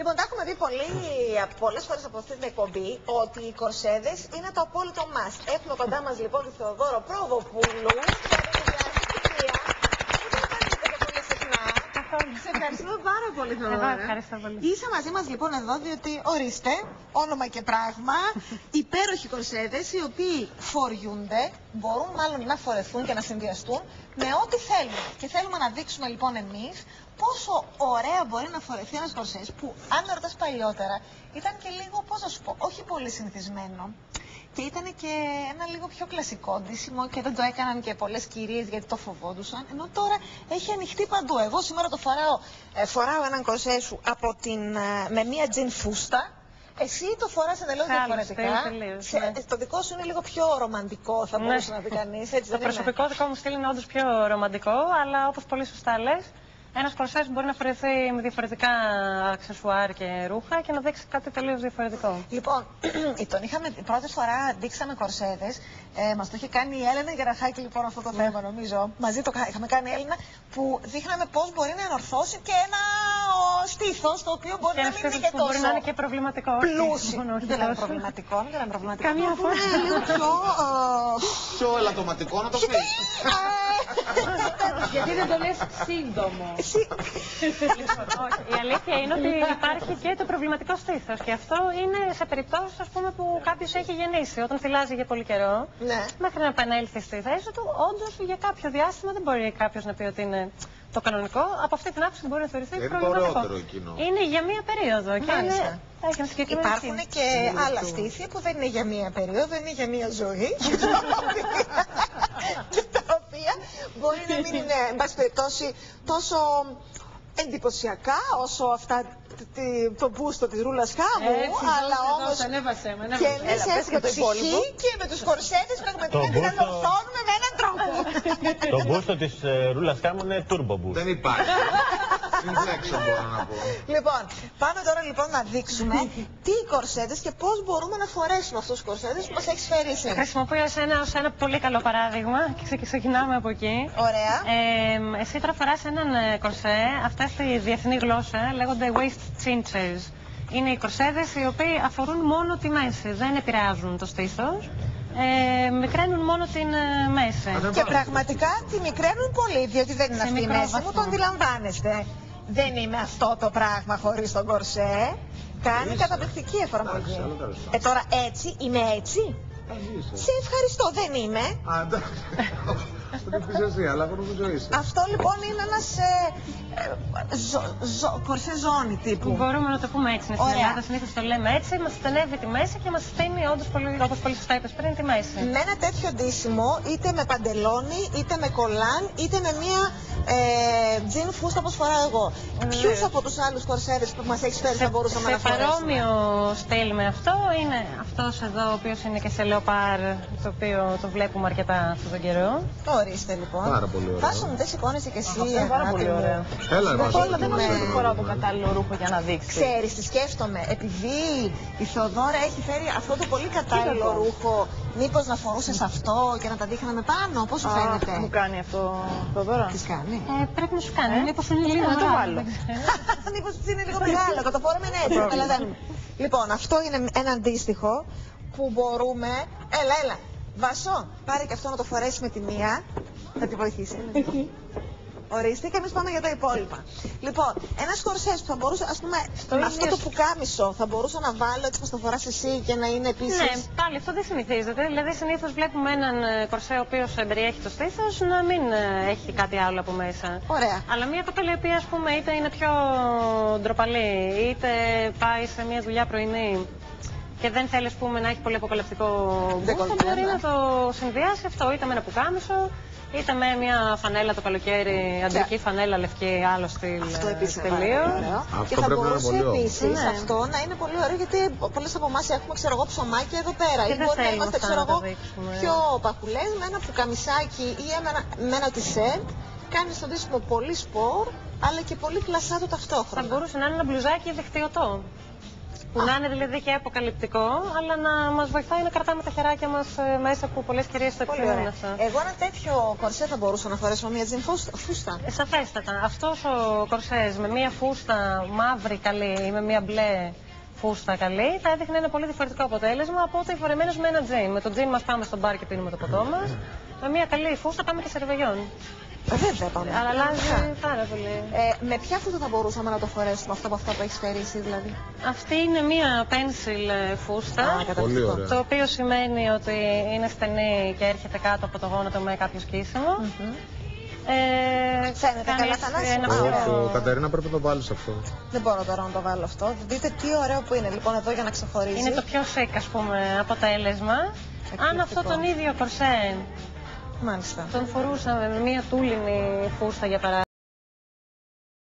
Λοιπόν, τα έχουμε δει πολλές φορές από αυτή την εκπομπή ότι οι κορσέδες είναι το απόλυτο must. Έχουμε κοντά μας λοιπόν τη Θεοδόρο Προβοπούλου. Σε ευχαριστούμε πάρα πολύ, Θεοδόρα. Ευχαριστώ πολύ. Είσαι μαζί μας λοιπόν εδώ διότι ορίστε, όνομα και πράγμα, υπέροχοι κορσέδες οι οποίοι φοριούνται, μπορούν μάλλον να φορεθούν και να συνδυαστούν με ό,τι θέλουμε. Και θέλουμε να δείξουμε λοιπόν εμείς πόσο ωραία μπορεί να φορεθεί ένας κορσές που, αν με ρωτάς παλιότερα, ήταν και λίγο, πώς να σου πω, όχι πολύ συνηθισμένο. Και ήταν και ένα λίγο πιο κλασικό ντύσιμο και δεν το έκαναν και πολλές κυρίες γιατί το φοβόντουσαν. Ενώ τώρα έχει ανοιχτεί παντού. Εγώ σήμερα το φοράω έναν κορσέ σου με μία τζιν φούστα. Εσύ το φοράς εντελώς διαφορετικά. Το δικό σου είναι λίγο πιο ρομαντικό, θα μπορούσε να πει κανείς. Το προσωπικό δικό μου στυλ είναι όντως πιο ρομαντικό, αλλά όπως πολύ σωστά λες, ένας κορσές μπορεί να φορεθεί με διαφορετικά αξεσουάρ και ρούχα και να δείξει κάτι τελείως διαφορετικό. Λοιπόν, πρώτη φορά δείξαμε κορσέδες. Μας το είχε κάνει η Έλενα Γεραχάκη λοιπόν αυτό το θέμα, νομίζω. Μαζί το είχαμε κάνει η Έλενα, που δείχναμε πώς μπορεί να ενορθώσει και ένα στήθος το οποίο μπορεί να μην είναι και τόσο. Μπορεί να είναι και προβληματικό. Πλούσιο. Δεν λέμε προβληματικό, δεν λέμε προβληματικό. Καμία φορά. Λίγο πιο ελαττωματικό να το πεις. Γιατί δεν το λες σύντομο. Η αλήθεια είναι ότι υπάρχει και το προβληματικό στήθος και αυτό είναι σε περιπτώσεις που κάποιος έχει γεννήσει. Όταν θυλάζει για πολύ καιρό, μέχρι να επανέλθει στη θέση του, όντως για κάποιο διάστημα δεν μπορεί κάποιος να πει ότι είναι το κανονικό. Από αυτή την άποψη μπορεί να θεωρηθεί προβληματικό. Είναι για μία περίοδο. Υπάρχουν και άλλα στήθη που δεν είναι για μία περίοδο, είναι για μία ζωή. Και τα οποία μπορεί να μην είναι, εν πάση περιπτώσει, τόσο εντυπωσιακά όσο αυτά το μπούστο της ρούλας χάμου, αλλά όμως και εμείς έχουμε ψυχή και με τους κορσέδες πραγματικά την ανορθώνουμε με έναν τρόπο. Το μπούστο της ρούλας χάμου είναι turbo boost. Δεν υπάρχει. Συνθέξω μπορώ να πω. Λοιπόν, πάμε τώρα λοιπόν να δείξουμε τι κορσέδες και πώς μπορούμε να φορέσουμε αυτούς τους κορσέδες που μας έχεις φέρει εσύ. Χρησιμοποιώ ως ένα πολύ καλό παράδειγμα και ξεκινάμε από εκεί. Ωραία. Εσύ τώρα φοράς έναν κορσέ, αυτά στη διεθνή γλώσσα λέγονται waist cinches. Είναι οι κορσέδες οι οποίοι αφορούν μόνο τη μέση, δεν επηρεάζουν το στήθος. Μικραίνουν μόνο την μέση. Και πραγματικά τη μικραίνουν πολύ, διότι δεν είναι αυτή η μέση μου, το αντιλαμβάνεστε. Δεν είμαι αυτό το πράγμα χωρίς τον κορσέ. Κάνει καταπληκτική εφαρμογή. Τώρα έτσι, είμαι έτσι. Σε ευχαριστώ, δεν είμαι. Αυτό είναι εσύ, αλλά εγώ νομίζω είσαι. Αυτό λοιπόν είναι ένας κορσέ ζώνη τύπου. Μπορούμε να το πούμε έτσι. Στην Ελλάδα συνήθως το λέμε έτσι, μας στενεύει τη μέση και μας στείνει όντως πολύ, όπως πολύ σωστά είπες πριν, τη μέση. Με ένα τέτοιο ντύσιμο, είτε με παντελόνι, είτε με κολάν, είτε με μία τζιν φούστα όπως φοράω εγώ. Ποιους από τους άλλους κορσέδες που μας έχεις φέρει θα μπορούσαμε να φορέσουμε? Σε παρόμοιο στυλ με αυτό είναι αυτός εδώ, ο οποίος είναι και σε λεοπάρ, το οποίο το βλέπουμε αρκετά αυτόν τον καιρό. Ορίστε λοιπόν. Πάρα πολύ ωραία. Φάσο μου, δεν σηκώνεσαι κι εσύ. Είναι πάρα πολύ ωραία. Έλα, δεν μας φοράω το κατάλληλο ρούχο για να δείξει. Ξέρεις, τι σκέφτομαι. Επειδή η Θεοδόρα έχει φέρει αυτό το πολύ κατάλληλο ρούχο, μήπως να φορούσες αυτό και να τα δείχναμε πάνω, πώς σου φαίνεται? Μου κάνει αυτό, Θεοδόρα. Τι κάνει? Πρέπει να σου κάνει. Μήπως είναι λίγο να το βάλω. Μήπως είναι λίγο μεγάλο, θα το φοράμε έτσι. Καταλαβαίνουμε. Λοιπόν, αυτό είναι ένα αντίστοιχο που μπορούμε. Έλα. Βασό, πάρε και αυτό να το φορέσει με τη μία. Θα τη βοηθήσει. Ορίστε και εμείς πάμε για τα υπόλοιπα. Λοιπόν, ένας κορσές που θα μπορούσε, ας πούμε, με αυτό το πουκάμισο θα μπορούσα να βάλω έτσι πως το φοράς εσύ και να είναι επίσης. Ναι, πάλι αυτό δεν συνηθίζεται. Δηλαδή, συνήθως βλέπουμε έναν κορσέ ο οποίος εμπεριέχει το στήθος να μην έχει κάτι άλλο από μέσα. Ωραία. Αλλά μια κοπέλα η οποία, ας πούμε, είτε είναι πιο ντροπαλή, είτε πάει σε μια δουλειά πρωινή και δεν θέλει, ας πούμε, να έχει πολύ αποκαλυπτικό μπούστο, μπορεί να το συνδυάσει αυτό είτε με ένα πουκάμισο, είτε με μια φανέλα το καλοκαίρι, αντρική φανέλα, λευκή, άλλο στυλ. Αυτό επίσης τελείω. Και θα μπορούσε επίσης αυτό να είναι πολύ ωραίο, γιατί πολλές από εμάς έχουμε, ξέρω εγώ, ψωμάκια εδώ πέρα. Ή μπορεί να είμαστε, ξέρω εγώ, πιο παχουλές με ένα πουκαμισάκι ή με ένα τισέρτ. Κάνει το ντύσιμο πολύ σπορ, αλλά και πολύ κλασσάτο ταυτόχρονα. Θα μπορούσε να είναι ένα μπλουζάκι δεχτυωτό. Που να είναι δηλαδή και αποκαλυπτικό, αλλά να μας βοηθάει να κρατάμε τα χεράκια μας μέσα από πολλές κυρίες το επιθυμούν αυτό. Εγώ ένα τέτοιο κορσέ θα μπορούσα να φορέσω με μια τζιν φούστα. Σαφέστατα. Αυτός ο κορσές με μια φούστα μαύρη καλή ή με μια μπλε φούστα καλή θα έδειχνε ένα πολύ διαφορετικό αποτέλεσμα από ότι φορεμένος με ένα τζιν. Με το τζιν μας πάμε στο μπαρ και πίνουμε το ποτό μας. Με μια καλή φούστα πάμε και σε ρεβεγιόν. Βέβαια πάμε. Αλλά αλλάζει πάρα πολύ. Με ποια φούστα θα μπορούσαμε να το φορέσουμε αυτό από αυτά που έχει στερήσει δηλαδή? Αυτή είναι μια pencil φούστα. Πολύ ωραία. Το οποίο σημαίνει ότι είναι στενή και έρχεται κάτω από το γόνατο με κάποιο σκίσιμο. Φαίνεται καλά Θανάση? Όχι, Κατερίνα πρέπει να το βάλεις αυτό. Δεν μπορώ τώρα να το βάλω αυτό. Δείτε τι ωραίο που είναι λοιπόν εδώ για να ξεχωρίζει. Είναι το πιο chic ας πούμε αποτέλεσμα. Αν αυτό τον ίδιο κορσέ Μάλιστα. τον φορούσαμε με μια τούλινη φούστα για παράδειγμα.